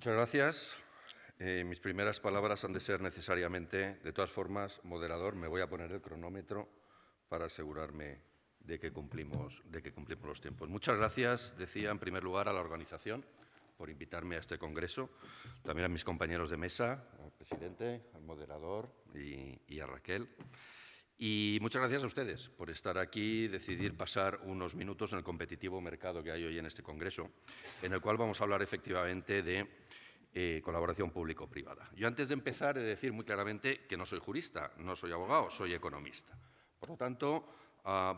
Muchas gracias. Mis primeras palabras han de ser necesariamente, de todas formas, moderador. Me voy a poner el cronómetro para asegurarme de que cumplimos los tiempos. Muchas gracias, decía, en primer lugar, a la organización por invitarme a este congreso, también a mis compañeros de mesa, al presidente, al moderador y a Raquel. Y muchas gracias a ustedes por estar aquí y decidir pasar unos minutos en el competitivo mercado que hay hoy en este congreso, en el cual vamos a hablar efectivamente de colaboración público-privada. Yo antes de empezar he de decir muy claramente que no soy jurista, no soy abogado, soy economista. Por lo tanto,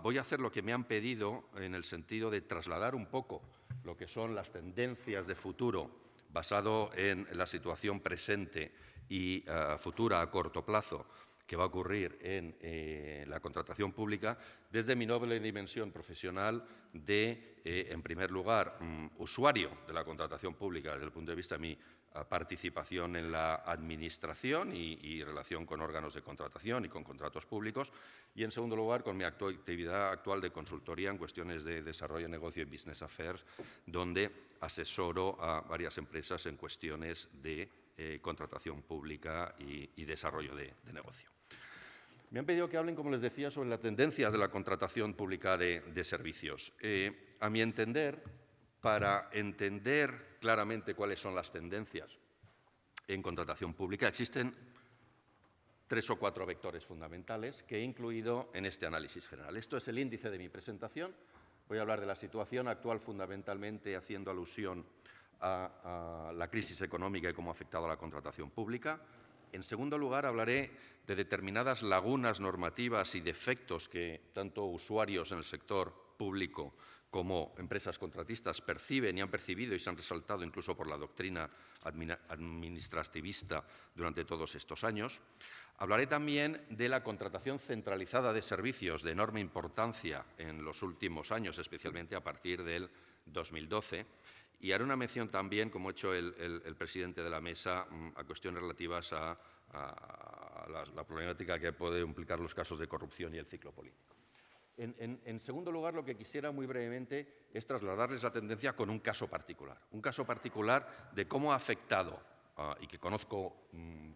voy a hacer lo que me han pedido en el sentido de trasladar un poco lo que son las tendencias de futuro basado en la situación presente y futura a corto plazo que va a ocurrir en la contratación pública desde mi noble dimensión profesional de, en primer lugar, usuario de la contratación pública desde el punto de vista de mi participación en la administración y relación con órganos de contratación y con contratos públicos, y en segundo lugar con mi actividad actual de consultoría en cuestiones de desarrollo, negocio y business affairs, donde asesoro a varias empresas en cuestiones de contratación pública y desarrollo de negocio. Me han pedido que hablen, como les decía, sobre las tendencias de la contratación pública de servicios. A mi entender, para entender claramente cuáles son las tendencias en contratación pública, existen 3 o 4 vectores fundamentales que he incluido en este análisis general. Esto es el índice de mi presentación. Voy a hablar de la situación actual fundamentalmente haciendo alusión a la crisis económica y cómo ha afectado a la contratación pública. En segundo lugar, hablaré de determinadas lagunas normativas y defectos que tanto usuarios en el sector público como empresas contratistas perciben y han percibido y se han resaltado incluso por la doctrina administrativista durante todos estos años. Hablaré también de la contratación centralizada de servicios de enorme importancia en los últimos años, especialmente a partir del 2012. Y haré una mención también, como ha hecho el presidente de la mesa, a cuestiones relativas a la problemática que puede implicar los casos de corrupción y el ciclo político. En segundo lugar, lo que quisiera muy brevemente es trasladarles la tendencia con un caso particular de cómo ha afectado, y que conozco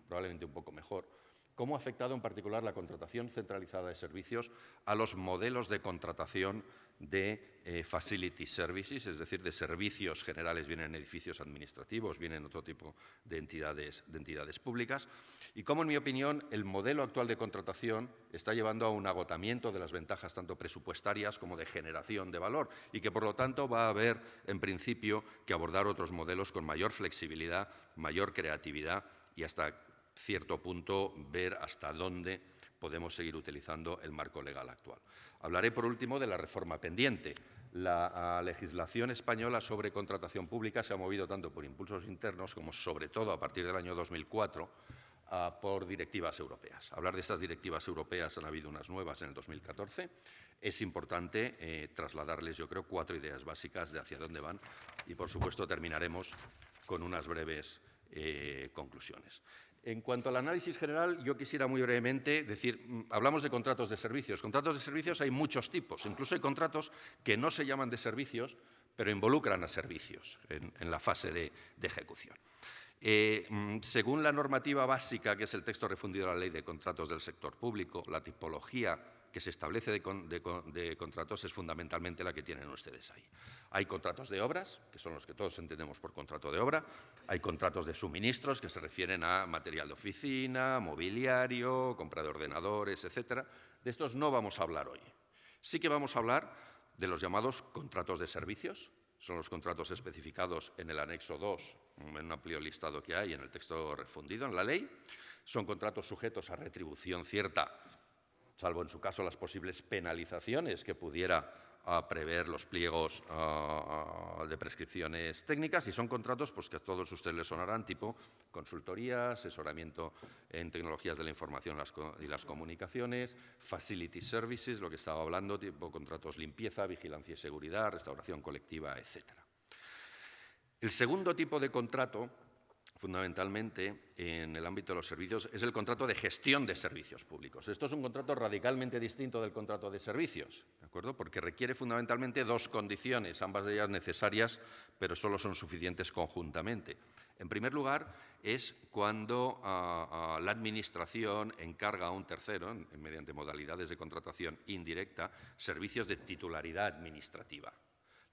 probablemente un poco mejor, cómo ha afectado en particular la contratación centralizada de servicios a los modelos de contratación de facility services, es decir, de servicios generales, bien en edificios administrativos, bien en otro tipo de entidades públicas, y cómo, en mi opinión, el modelo actual de contratación está llevando a un agotamiento de las ventajas tanto presupuestarias como de generación de valor, y que, por lo tanto, va a haber, en principio, que abordar otros modelos con mayor flexibilidad, mayor creatividad y hasta cierto punto ver hasta dónde podemos seguir utilizando el marco legal actual. Hablaré, por último, de la reforma pendiente. La legislación española sobre contratación pública se ha movido tanto por impulsos internos como, sobre todo, a partir del año 2004, por directivas europeas. Hablar de estas directivas europeas, han habido unas nuevas en el 2014. Es importante trasladarles, yo creo, 4 ideas básicas de hacia dónde van y, por supuesto, terminaremos con unas breves conclusiones. En cuanto al análisis general, yo quisiera muy brevemente decir, hablamos de contratos de servicios. Contratos de servicios hay muchos tipos, incluso hay contratos que no se llaman de servicios, pero involucran a servicios en la fase de ejecución. Según la normativa básica, que es el texto refundido de la Ley de Contratos del Sector Público, la tipología que se establece de contratos es fundamentalmente la que tienen ustedes ahí. Hay contratos de obras, que son los que todos entendemos por contrato de obra. Hay contratos de suministros, que se refieren a material de oficina, mobiliario, compra de ordenadores, etc. De estos no vamos a hablar hoy. Sí que vamos a hablar de los llamados contratos de servicios. Son los contratos especificados en el anexo 2, en un amplio listado que hay en el texto refundido en la ley. Son contratos sujetos a retribución cierta, salvo en su caso las posibles penalizaciones que pudiera prever los pliegos de prescripciones técnicas, y son contratos pues, que a todos ustedes les sonarán, tipo consultoría, asesoramiento en tecnologías de la información y las comunicaciones, facility services, lo que estaba hablando, tipo contratos limpieza, vigilancia y seguridad, restauración colectiva, etc. El segundo tipo de contrato fundamentalmente en el ámbito de los servicios es el contrato de gestión de servicios públicos. Esto es un contrato radicalmente distinto del contrato de servicios, ¿de acuerdo? Porque requiere fundamentalmente dos condiciones, ambas de ellas necesarias, pero solo son suficientes conjuntamente. En primer lugar, es cuando la Administración encarga a un tercero, mediante modalidades de contratación indirecta, servicios de titularidad administrativa.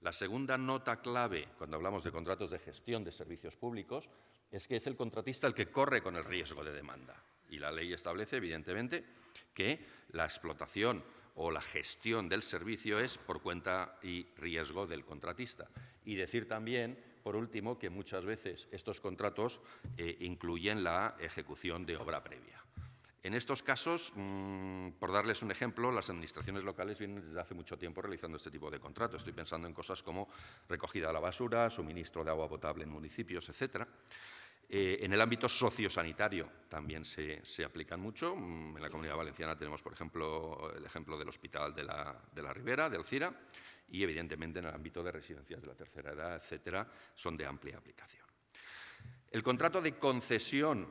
La segunda nota clave, cuando hablamos de contratos de gestión de servicios públicos, es que es el contratista el que corre con el riesgo de demanda. Y la ley establece, evidentemente, que la explotación o la gestión del servicio es por cuenta y riesgo del contratista. Y decir también, por último, que muchas veces estos contratos incluyen la ejecución de obra previa. En estos casos, por darles un ejemplo, las administraciones locales vienen desde hace mucho tiempo realizando este tipo de contratos. Estoy pensando en cosas como recogida de la basura, suministro de agua potable en municipios, etcétera. En el ámbito sociosanitario también se aplican mucho. En la Comunidad Valenciana tenemos, por ejemplo, el ejemplo del Hospital de la Ribera, de Alcira, y evidentemente en el ámbito de residencias de la tercera edad, etcétera, son de amplia aplicación. El contrato de concesión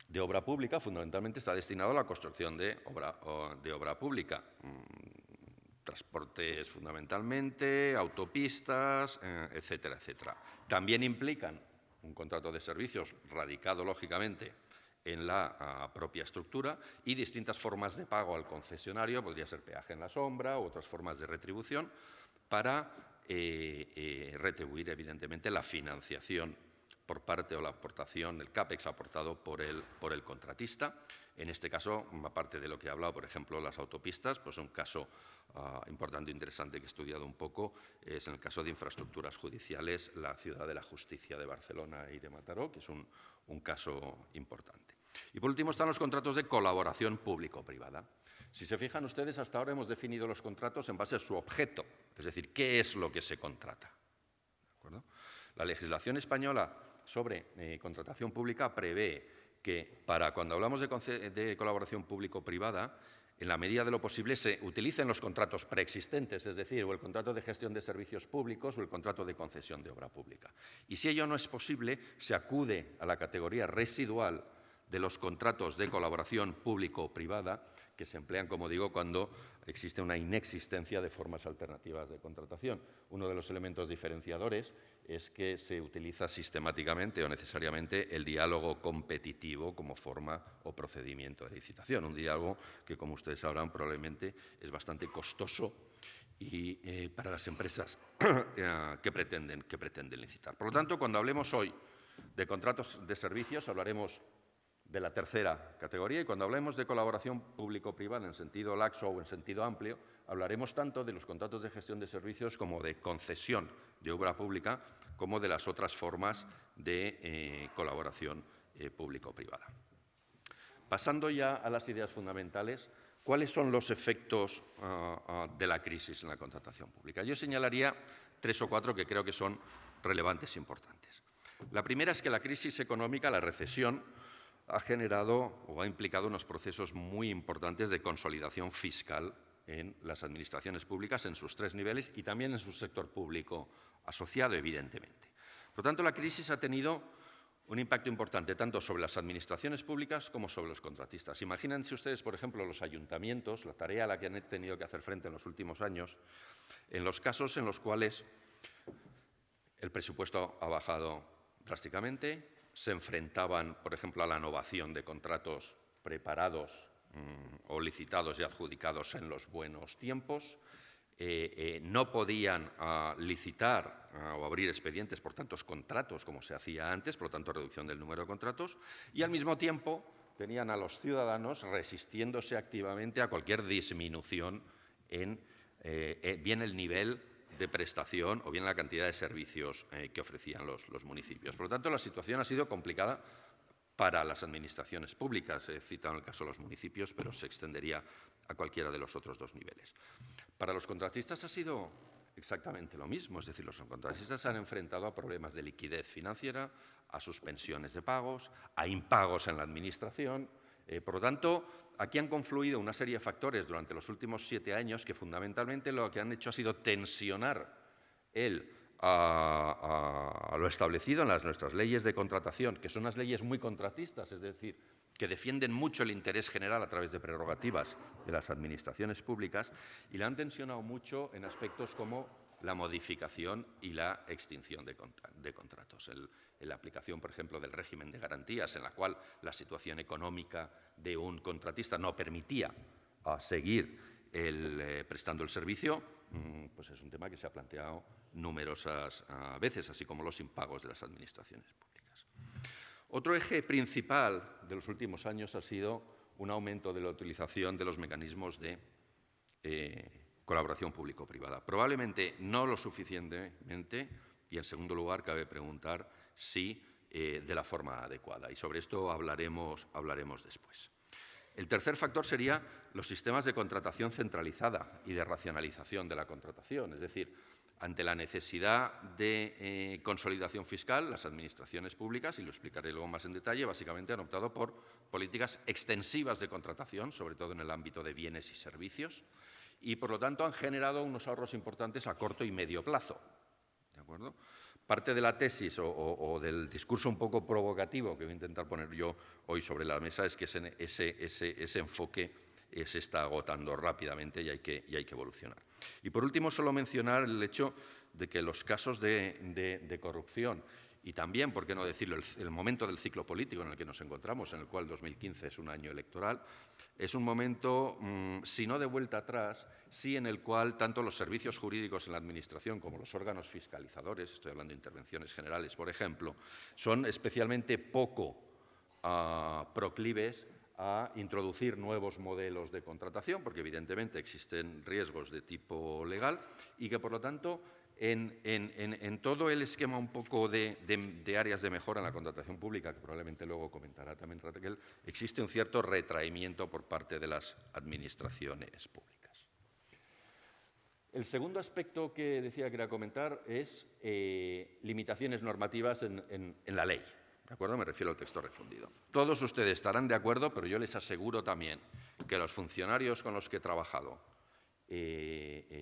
de obra pública fundamentalmente está destinado a la construcción de obra pública. Transportes fundamentalmente, autopistas, etcétera, etcétera. También implican un contrato de servicios radicado, lógicamente, en la propia estructura y distintas formas de pago al concesionario, podría ser peaje en la sombra u otras formas de retribución, para retribuir, evidentemente, la financiación por parte o la aportación, el CAPEX aportado por el contratista. En este caso, aparte de lo que he hablado, por ejemplo, las autopistas, pues un caso importante e interesante que he estudiado un poco es en el caso de infraestructuras judiciales, la Ciudad de la Justicia de Barcelona y de Mataró, que es un caso importante. Y por último están los contratos de colaboración público-privada. Si se fijan ustedes, hasta ahora hemos definido los contratos en base a su objeto, es decir, qué es lo que se contrata. ¿De acuerdo? La legislación española sobre contratación pública prevé que cuando hablamos de colaboración público-privada, en la medida de lo posible se utilicen los contratos preexistentes, es decir, o el contrato de gestión de servicios públicos o el contrato de concesión de obra pública. Y si ello no es posible, se acude a la categoría residual de los contratos de colaboración público-privada, que se emplean, como digo, cuando existe una inexistencia de formas alternativas de contratación. Uno de los elementos diferenciadores es que se utiliza sistemáticamente o necesariamente el diálogo competitivo como forma o procedimiento de licitación. Un diálogo que, como ustedes sabrán, probablemente es bastante costoso y para las empresas que pretenden licitar. Por lo tanto, cuando hablemos hoy de contratos de servicios, hablaremos de la tercera categoría, y cuando hablemos de colaboración público-privada en sentido laxo o en sentido amplio, hablaremos tanto de los contratos de gestión de servicios como de concesión de obra pública, como de las otras formas de colaboración público-privada. Pasando ya a las ideas fundamentales, ¿cuáles son los efectos de la crisis en la contratación pública? Yo señalaría 3 o 4 que creo que son relevantes e importantes. La primera es que la crisis económica, la recesión, ha generado o ha implicado unos procesos muy importantes de consolidación fiscal en las administraciones públicas en sus 3 niveles y también en su sector público asociado, evidentemente. Por lo tanto, la crisis ha tenido un impacto importante tanto sobre las administraciones públicas como sobre los contratistas. Imagínense ustedes, por ejemplo, los ayuntamientos, la tarea a la que han tenido que hacer frente en los últimos años, en los casos en los cuales el presupuesto ha bajado drásticamente, se enfrentaban, por ejemplo, a la novación de contratos preparados o licitados y adjudicados en los buenos tiempos, no podían licitar o abrir expedientes por tantos contratos como se hacía antes, por lo tanto, reducción del número de contratos, y al mismo tiempo tenían a los ciudadanos resistiéndose activamente a cualquier disminución en bien el nivel de prestación o bien la cantidad de servicios que ofrecían los municipios. Por lo tanto, la situación ha sido complicada para las administraciones públicas. He citado en el caso de los municipios, pero se extendería a cualquiera de los otros 2 niveles. Para los contratistas ha sido exactamente lo mismo, es decir, los contratistas se han enfrentado a problemas de liquidez financiera, a suspensiones de pagos, a impagos en la administración. Por lo tanto, aquí han confluido una serie de factores durante los últimos 7 años que fundamentalmente lo que han hecho ha sido tensionar el a lo establecido en nuestras leyes de contratación, que son unas leyes muy contratistas, es decir, que defienden mucho el interés general a través de prerrogativas de las administraciones públicas, y la han tensionado mucho en aspectos como la modificación y la extinción de contratos. En la aplicación, por ejemplo, del régimen de garantías, en la cual la situación económica de un contratista no permitía seguir prestando el servicio, pues es un tema que se ha planteado numerosas veces, así como los impagos de las administraciones públicas. Otro eje principal de los últimos años ha sido un aumento de la utilización de los mecanismos de colaboración público-privada. Probablemente no lo suficientemente, y en segundo lugar cabe preguntar si de la forma adecuada, y sobre esto hablaremos después. El tercer factor sería los sistemas de contratación centralizada y de racionalización de la contratación, es decir, ante la necesidad de consolidación fiscal, las administraciones públicas, y lo explicaré luego más en detalle, básicamente han optado por políticas extensivas de contratación, sobre todo en el ámbito de bienes y servicios, y por lo tanto han generado unos ahorros importantes a corto y medio plazo. ¿De acuerdo? Parte de la tesis o del discurso un poco provocativo que voy a intentar poner yo hoy sobre la mesa es que ese enfoque se está agotando rápidamente y hay que evolucionar. Y por último, solo mencionar el hecho de que los casos de corrupción y también, por qué no decirlo, el momento del ciclo político en el que nos encontramos, en el cual 2015 es un año electoral, es un momento, si no de vuelta atrás, sí en el cual tanto los servicios jurídicos en la Administración como los órganos fiscalizadores, estoy hablando de intervenciones generales, por ejemplo, son especialmente poco proclives a introducir nuevos modelos de contratación, porque evidentemente existen riesgos de tipo legal y que, por lo tanto, en todo el esquema un poco de áreas de mejora en la contratación pública, que probablemente luego comentará también Raquel, existe un cierto retraimiento por parte de las administraciones públicas. El segundo aspecto que decía que era comentar es limitaciones normativas en la ley. ¿De acuerdo? Me refiero al texto refundido. Todos ustedes estarán de acuerdo, pero yo les aseguro también que los funcionarios con los que he trabajado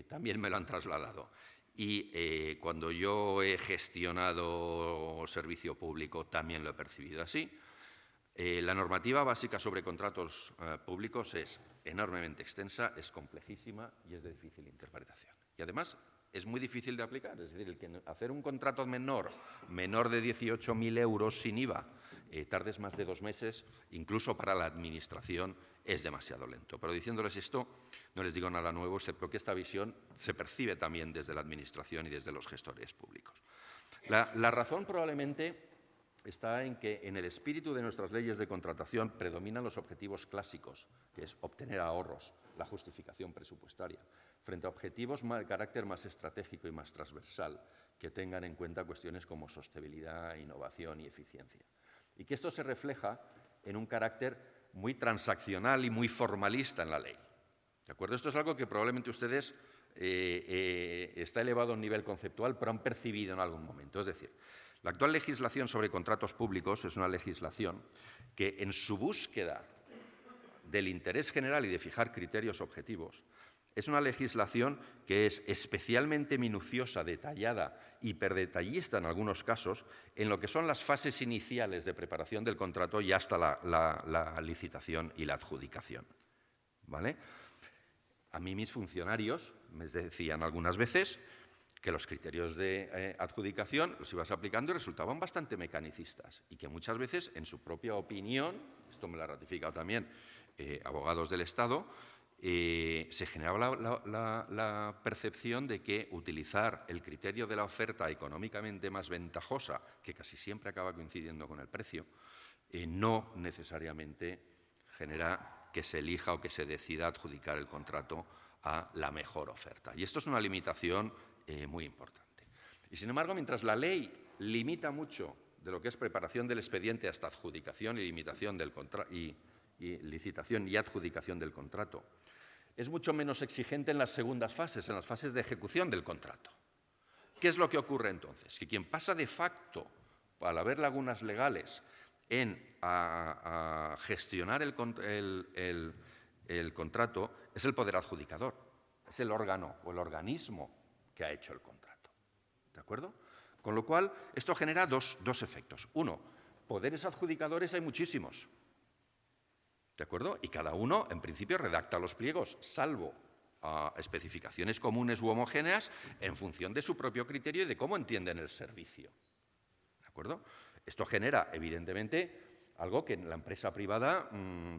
también me lo han trasladado. Y cuando yo he gestionado servicio público también lo he percibido así. La normativa básica sobre contratos públicos es enormemente extensa, es complejísima y es de difícil interpretación. Y además es muy difícil de aplicar, es decir, hacer un contrato menor de 18.000 euros sin IVA, tardes más de 2 meses, incluso para la Administración, es demasiado lento. Pero diciéndoles esto, no les digo nada nuevo, excepto que esta visión se percibe también desde la Administración y desde los gestores públicos. La razón probablemente está en que en el espíritu de nuestras leyes de contratación predominan los objetivos clásicos, que es obtener ahorros, la justificación presupuestaria, frente a objetivos de carácter más estratégico y más transversal, que tengan en cuenta cuestiones como sostenibilidad, innovación y eficiencia. Y que esto se refleja en un carácter muy transaccional y muy formalista en la ley. ¿De acuerdo? Esto es algo que probablemente ustedes está elevado a un nivel conceptual, pero han percibido en algún momento. Es decir, la actual legislación sobre contratos públicos es una legislación que, en su búsqueda del interés general y de fijar criterios objetivos, es una legislación que es especialmente minuciosa, detallada, hiperdetallista en algunos casos, en lo que son las fases iniciales de preparación del contrato y hasta la licitación y la adjudicación. ¿Vale? A mí mis funcionarios me decían algunas veces que los criterios de adjudicación los ibas aplicando y resultaban bastante mecanicistas y que muchas veces, en su propia opinión, esto me lo ha ratificado también abogados del Estado, se generaba la percepción de que utilizar el criterio de la oferta económicamente más ventajosa, que casi siempre acaba coincidiendo con el precio, no necesariamente genera que se elija o que se decida adjudicar el contrato a la mejor oferta. Y esto es una limitación muy importante. Y sin embargo, mientras la ley limita mucho de lo que es preparación del expediente hasta adjudicación y licitación y adjudicación del contrato, es mucho menos exigente en las segundas fases, en las fases de ejecución del contrato. ¿Qué es lo que ocurre entonces? Que quien pasa de facto, al haber lagunas legales, a gestionar el contrato es el poder adjudicador, es el órgano o el organismo que ha hecho el contrato. ¿De acuerdo? Con lo cual, esto genera dos efectos. Uno, poderes adjudicadores hay muchísimos. ¿De acuerdo? Y cada uno, en principio, redacta los pliegos, salvo especificaciones comunes u homogéneas, en función de su propio criterio y de cómo entienden el servicio. ¿De acuerdo? Esto genera, evidentemente, algo que en la empresa privada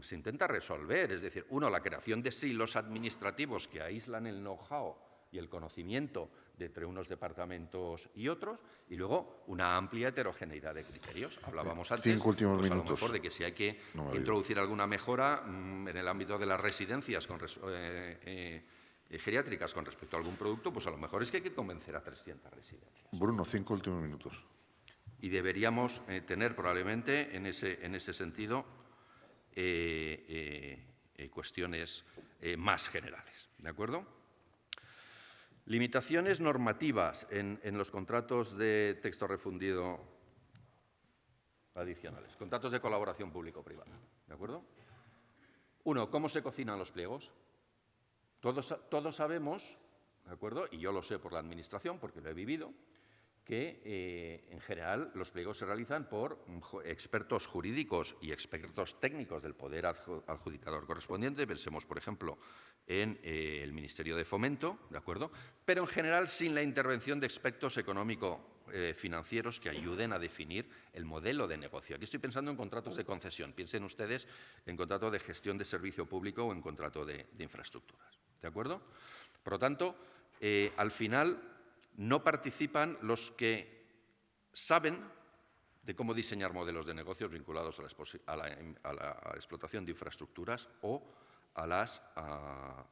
se intenta resolver. Es decir, uno, la creación de silos administrativos que aíslan el know-how y el conocimiento de entre unos departamentos y otros, y luego una amplia heterogeneidad de criterios. Hablábamos antes, 5 últimos pues, a lo minutos. mejor, de que si hay que introducir alguna mejora en el ámbito de las residencias geriátricas con respecto a algún producto, pues a lo mejor es que hay que convencer a 300 residencias. Bruno, 5 últimos minutos. Y deberíamos tener probablemente en ese sentido cuestiones más generales. ¿De acuerdo? Limitaciones normativas en los contratos de texto refundido adicionales. Contratos de colaboración público-privada. ¿De acuerdo? Uno, ¿cómo se cocinan los pliegos? Todos sabemos, ¿de acuerdo? Y yo lo sé por la Administración, porque lo he vivido, que en general los pliegos se realizan por expertos jurídicos y expertos técnicos del poder adjudicador correspondiente. Pensemos, por ejemplo, en el Ministerio de Fomento, ¿de acuerdo? Pero en general sin la intervención de expertos económico-financieros que ayuden a definir el modelo de negocio. Aquí estoy pensando en contratos de concesión. Piensen ustedes en contrato de gestión de servicio público o en contrato de infraestructuras, ¿de acuerdo? Por lo tanto, al final no participan los que saben de cómo diseñar modelos de negocios vinculados a la explotación de infraestructuras o a la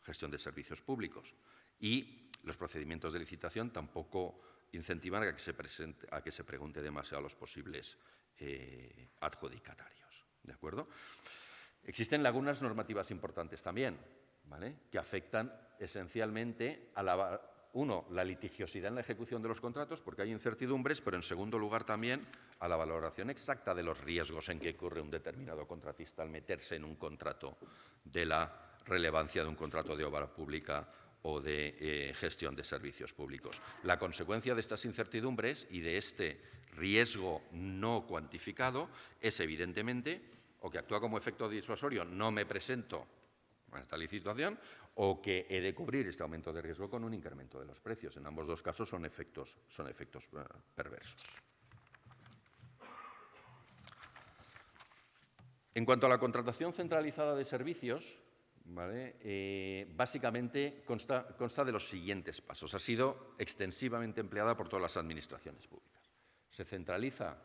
gestión de servicios públicos. Y los procedimientos de licitación tampoco incentivan a que se pregunte demasiado a los posibles adjudicatarios. ¿De acuerdo? Existen lagunas normativas importantes también, ¿vale?, que afectan esencialmente a la litigiosidad en la ejecución de los contratos, porque hay incertidumbres, pero en segundo lugar también a la valoración exacta de los riesgos en que incurre un determinado contratista al meterse en un contrato de la relevancia de un contrato de obra pública o de gestión de servicios públicos. La consecuencia de estas incertidumbres y de este riesgo no cuantificado es, evidentemente, o que actúa como efecto disuasorio, no me presento a esta licitación, o que he de cubrir este aumento de riesgo con un incremento de los precios. En ambos dos casos son efectos perversos. En cuanto a la contratación centralizada de servicios, ¿vale?, básicamente consta de los siguientes pasos. Ha sido extensivamente empleada por todas las administraciones públicas. Se centraliza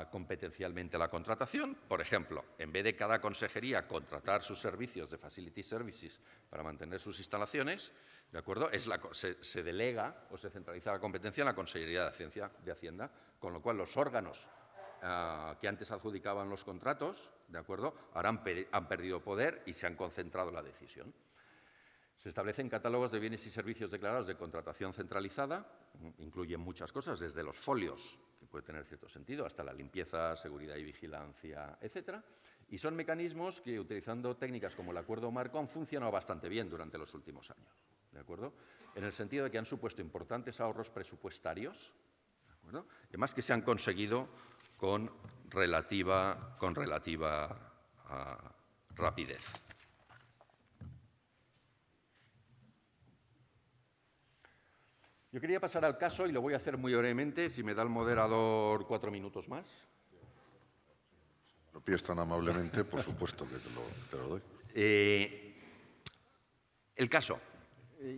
competencialmente la contratación. Por ejemplo, en vez de cada consejería contratar sus servicios de Facility Services para mantener sus instalaciones, ¿de acuerdo?, se delega o se centraliza la competencia en la Consejería de Hacienda, con lo cual los órganos que antes adjudicaban los contratos, ¿de acuerdo?, ahora han perdido poder y se han concentrado la decisión. Se establecen catálogos de bienes y servicios declarados de contratación centralizada, incluyen muchas cosas, desde los folios, que puede tener cierto sentido, hasta la limpieza, seguridad y vigilancia, etcétera, y son mecanismos que, utilizando técnicas como el acuerdo marco, han funcionado bastante bien durante los últimos años, ¿de acuerdo?, en el sentido de que han supuesto importantes ahorros presupuestarios, ¿de acuerdo?, y además que se han conseguido con relativa rapidez. Yo quería pasar al caso y lo voy a hacer muy brevemente. Si me da el moderador 4 minutos más. Lo pides tan amablemente, por supuesto que te lo doy. El caso.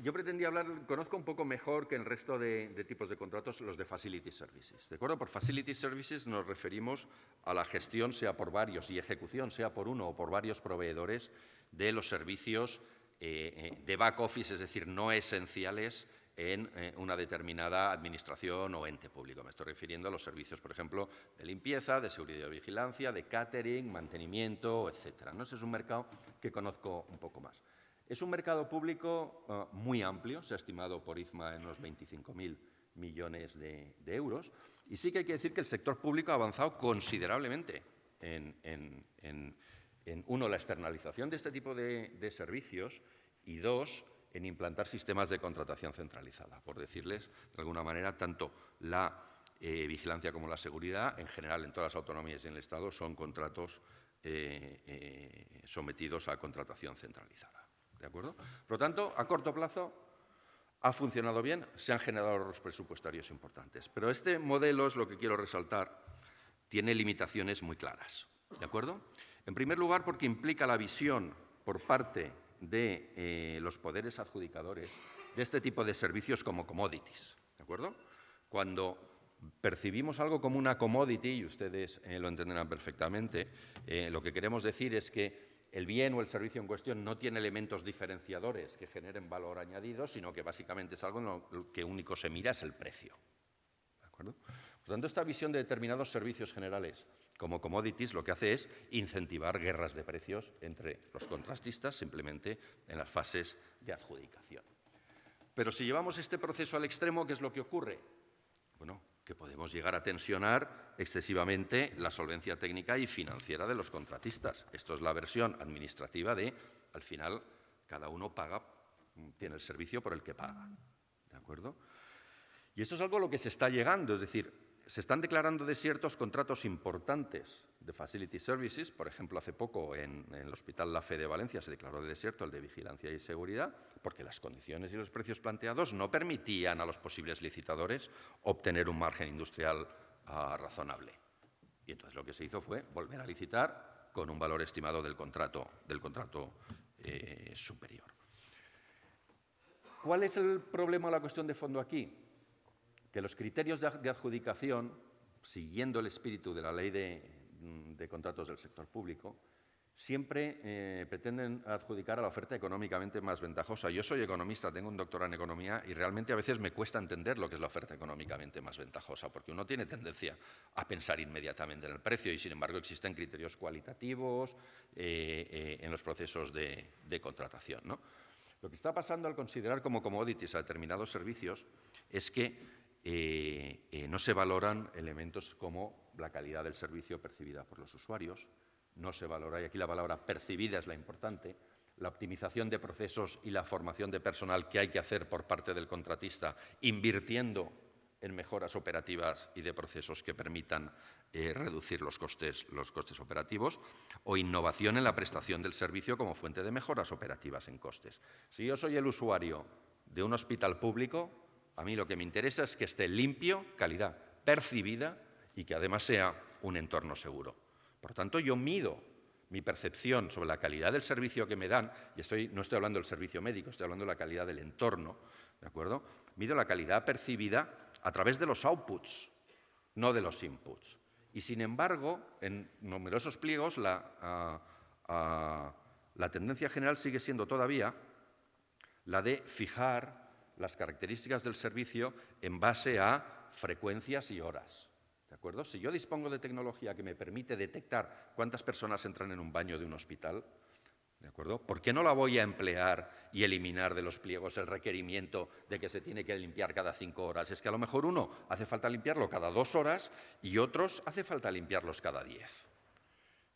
Yo pretendía conozco un poco mejor que el resto de tipos de contratos los de Facility Services. ¿De acuerdo? Por Facility Services nos referimos a la gestión, sea por varios, y ejecución, sea por uno o por varios proveedores, de los servicios de back office, es decir, no esenciales en una determinada administración o ente público. Me estoy refiriendo a los servicios, por ejemplo, de limpieza, de seguridad y vigilancia, de catering, mantenimiento, etcétera, ¿no? Ese es un mercado que conozco un poco más. Es un mercado público muy amplio, se ha estimado por IFMA en unos 25.000 millones de euros, y sí que hay que decir que el sector público ha avanzado considerablemente en uno, la externalización de este tipo de servicios, y dos, en implantar sistemas de contratación centralizada, por decirles de alguna manera, tanto la vigilancia como la seguridad, en general en todas las autonomías y en el Estado, son contratos sometidos a contratación centralizada. ¿De acuerdo? Por lo tanto, a corto plazo ha funcionado bien, se han generado ahorros presupuestarios importantes. Pero este modelo, es lo que quiero resaltar, tiene limitaciones muy claras. ¿De acuerdo? En primer lugar, porque implica la visión por parte de los poderes adjudicadores de este tipo de servicios como commodities. ¿De acuerdo? Cuando percibimos algo como una commodity, y ustedes lo entenderán perfectamente, lo que queremos decir es que el bien o el servicio en cuestión no tiene elementos diferenciadores que generen valor añadido, sino que básicamente es algo en lo que único se mira es el precio. ¿De acuerdo? Por tanto, esta visión de determinados servicios generales como commodities lo que hace es incentivar guerras de precios entre los contratistas simplemente en las fases de adjudicación. Pero si llevamos este proceso al extremo, ¿qué es lo que ocurre? Bueno, que podemos llegar a tensionar excesivamente la solvencia técnica y financiera de los contratistas. Esto es la versión administrativa de, al final, cada uno paga, tiene el servicio por el que paga. ¿De acuerdo? Y esto es algo a lo que se está llegando, es decir, se están declarando desiertos contratos importantes de Facility Services. Por ejemplo, hace poco en el Hospital La Fe de Valencia se declaró de desierto el de Vigilancia y Seguridad porque las condiciones y los precios planteados no permitían a los posibles licitadores obtener un margen industrial razonable. Y entonces lo que se hizo fue volver a licitar con un valor estimado del contrato superior. ¿Cuál es el problema o la cuestión de fondo aquí? Que los criterios de adjudicación, siguiendo el espíritu de la Ley de Contratos del Sector Público, siempre pretenden adjudicar a la oferta económicamente más ventajosa. Yo soy economista, tengo un doctorado en economía y realmente a veces me cuesta entender lo que es la oferta económicamente más ventajosa, porque uno tiene tendencia a pensar inmediatamente en el precio y, sin embargo, existen criterios cualitativos en los procesos de contratación, ¿no? Lo que está pasando al considerar como commodities a determinados servicios es que no se valoran elementos como la calidad del servicio percibida por los usuarios, no se valora, y aquí la palabra percibida es la importante, la optimización de procesos y la formación de personal que hay que hacer por parte del contratista, invirtiendo en mejoras operativas y de procesos que permitan reducir los costes operativos, o innovación en la prestación del servicio como fuente de mejoras operativas en costes. Si yo soy el usuario de un hospital público, a mí lo que me interesa es que esté limpio, calidad percibida y que además sea un entorno seguro. Por tanto, yo mido mi percepción sobre la calidad del servicio que me dan, y no estoy hablando del servicio médico, estoy hablando de la calidad del entorno, ¿de acuerdo? Mido la calidad percibida a través de los outputs, no de los inputs. Y, sin embargo, en numerosos pliegos la tendencia general sigue siendo todavía la de fijar las características del servicio en base a frecuencias y horas. ¿De acuerdo? Si yo dispongo de tecnología que me permite detectar cuántas personas entran en un baño de un hospital, ¿de acuerdo? ¿Por qué no la voy a emplear y eliminar de los pliegos el requerimiento de que se tiene que limpiar cada 5 horas? Es que a lo mejor uno hace falta limpiarlo cada 2 horas y otros hace falta limpiarlos cada 10.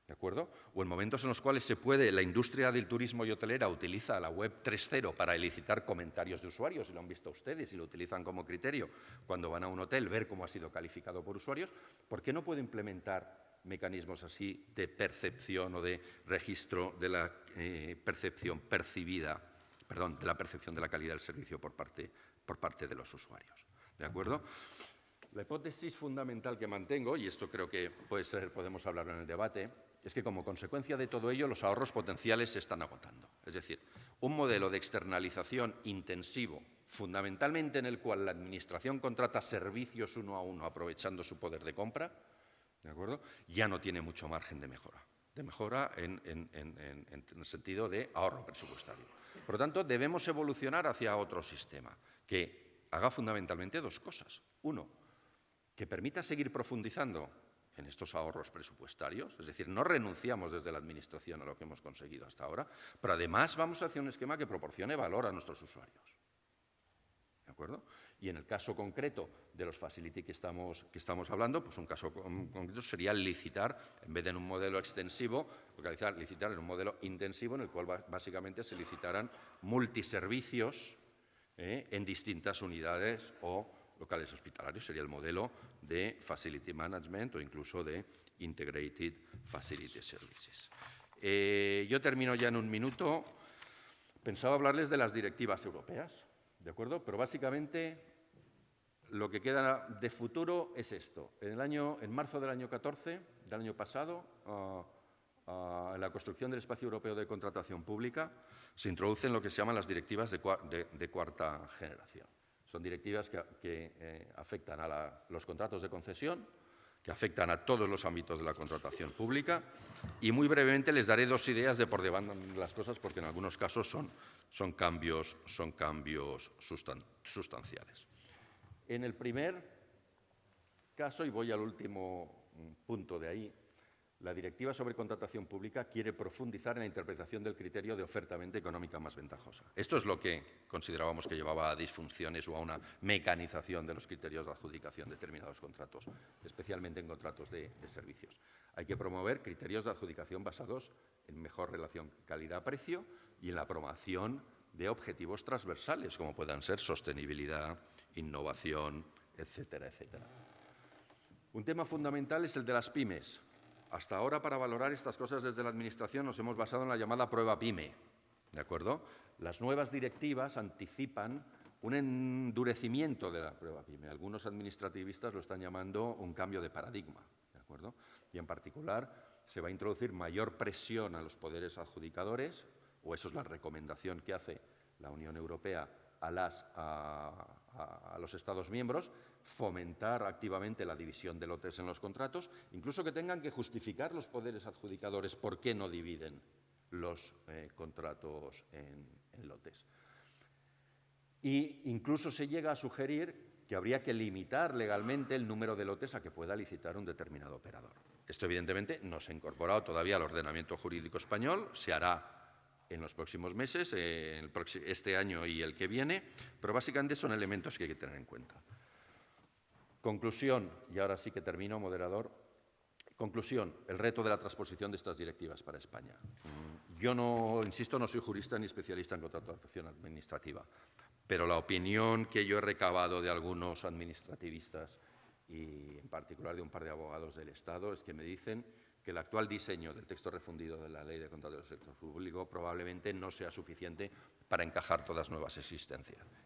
¿De acuerdo? O en momentos en los cuales la industria del turismo y hotelera utiliza la web 3.0 para elicitar comentarios de usuarios, y lo han visto ustedes y lo utilizan como criterio cuando van a un hotel, ver cómo ha sido calificado por usuarios, ¿por qué no puedo implementar mecanismos así de percepción o de registro de la percepción percibida, de la percepción de la calidad del servicio por parte de los usuarios? ¿De acuerdo? La hipótesis fundamental que mantengo, y esto creo que podemos hablarlo en el debate, es que como consecuencia de todo ello los ahorros potenciales se están agotando. Es decir, un modelo de externalización intensivo, fundamentalmente en el cual la Administración contrata servicios uno a uno aprovechando su poder de compra, ¿de acuerdo?, ya no tiene mucho margen de mejora en el sentido de ahorro presupuestario. Por lo tanto, debemos evolucionar hacia otro sistema que haga fundamentalmente 2 cosas. Uno, que permita seguir profundizando en estos ahorros presupuestarios, es decir, no renunciamos desde la Administración a lo que hemos conseguido hasta ahora, pero además vamos hacia un esquema que proporcione valor a nuestros usuarios. ¿De ¿de acuerdo? Y en el caso concreto de los facility que estamos hablando, pues un caso concreto sería licitar, en vez de en un modelo extensivo, licitar en un modelo intensivo en el cual básicamente se licitaran multiservicios en distintas unidades o locales hospitalarios. Sería el modelo de Facility Management o incluso de Integrated Facility Services. Yo termino ya en un minuto. Pensaba hablarles de las directivas europeas, ¿de acuerdo? Pero básicamente lo que queda de futuro es esto. En marzo del año 14, del año pasado, en la construcción del espacio europeo de contratación pública, se introducen lo que se llaman las directivas de cuarta generación. Son directivas que afectan a los contratos de concesión, que afectan a todos los ámbitos de la contratación pública, y muy brevemente les daré dos ideas de por dónde van las cosas, porque en algunos casos son cambios sustanciales. En el primer caso, y voy al último punto de ahí, la Directiva sobre Contratación Pública quiere profundizar en la interpretación del criterio de oferta-venta económica más ventajosa. Esto es lo que considerábamos que llevaba a disfunciones o a una mecanización de los criterios de adjudicación de determinados contratos, especialmente en contratos de servicios. Hay que promover criterios de adjudicación basados en mejor relación calidad-precio y en la promoción de objetivos transversales, como puedan ser sostenibilidad, innovación, etcétera, etcétera. Un tema fundamental es el de las pymes. Hasta ahora, para valorar estas cosas desde la Administración, nos hemos basado en la llamada prueba PYME, ¿de acuerdo? Las nuevas directivas anticipan un endurecimiento de la prueba PYME. Algunos administrativistas lo están llamando un cambio de paradigma, ¿de acuerdo? Y en particular se va a introducir mayor presión a los poderes adjudicadores, o eso es la recomendación que hace la Unión Europea a los Estados miembros, fomentar activamente la división de lotes en los contratos, incluso que tengan que justificar los poderes adjudicadores por qué no dividen los contratos en lotes. E incluso se llega a sugerir que habría que limitar legalmente el número de lotes a que pueda licitar un determinado operador. Esto, evidentemente, no se ha incorporado todavía al ordenamiento jurídico español, se hará en los próximos meses, este año y el que viene, pero básicamente son elementos que hay que tener en cuenta. Conclusión, y ahora sí que termino, moderador. Conclusión, el reto de la transposición de estas directivas para España. Yo insisto, no soy jurista ni especialista en contratación administrativa, pero la opinión que yo he recabado de algunos administrativistas y en particular de un par de abogados del Estado es que me dicen que el actual diseño del texto refundido de la Ley de Contratos del Sector Público probablemente no sea suficiente para encajar todas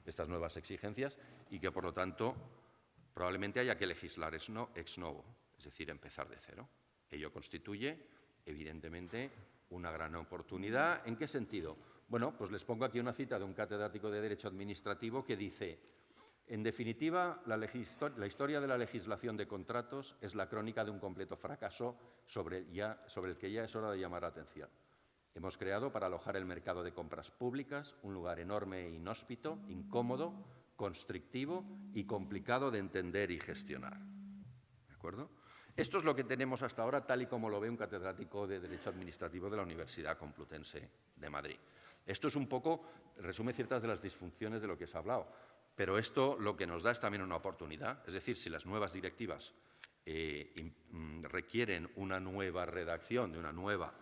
estas nuevas exigencias y que, por lo tanto, probablemente haya que legislar ex novo, es decir, empezar de cero. Ello constituye, evidentemente, una gran oportunidad. ¿En qué sentido? Bueno, pues les pongo aquí una cita de un catedrático de Derecho Administrativo que dice: en definitiva, la historia de la legislación de contratos es la crónica de un completo fracaso sobre el que ya es hora de llamar la atención. Hemos creado para alojar el mercado de compras públicas un lugar enorme e inhóspito, incómodo, constrictivo y complicado de entender y gestionar. ¿De acuerdo? Esto es lo que tenemos hasta ahora, tal y como lo ve un catedrático de Derecho Administrativo de la Universidad Complutense de Madrid. Esto es un poco, resume ciertas de las disfunciones de lo que se ha hablado. Pero esto lo que nos da es también una oportunidad, es decir, si las nuevas directivas requieren una nueva redacción de una nueva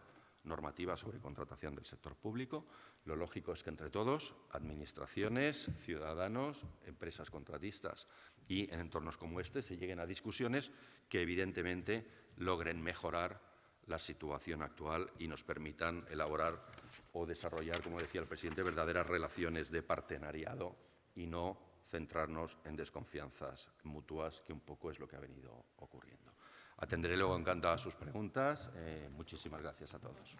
normativa sobre contratación del sector público, lo lógico es que entre todos, administraciones, ciudadanos, empresas contratistas y en entornos como este se lleguen a discusiones que evidentemente logren mejorar la situación actual y nos permitan elaborar o desarrollar, como decía el presidente, verdaderas relaciones de partenariado y no centrarnos en desconfianzas mutuas, que un poco es lo que ha venido ocurriendo. Atenderé luego encantada sus preguntas. Muchísimas gracias a todos.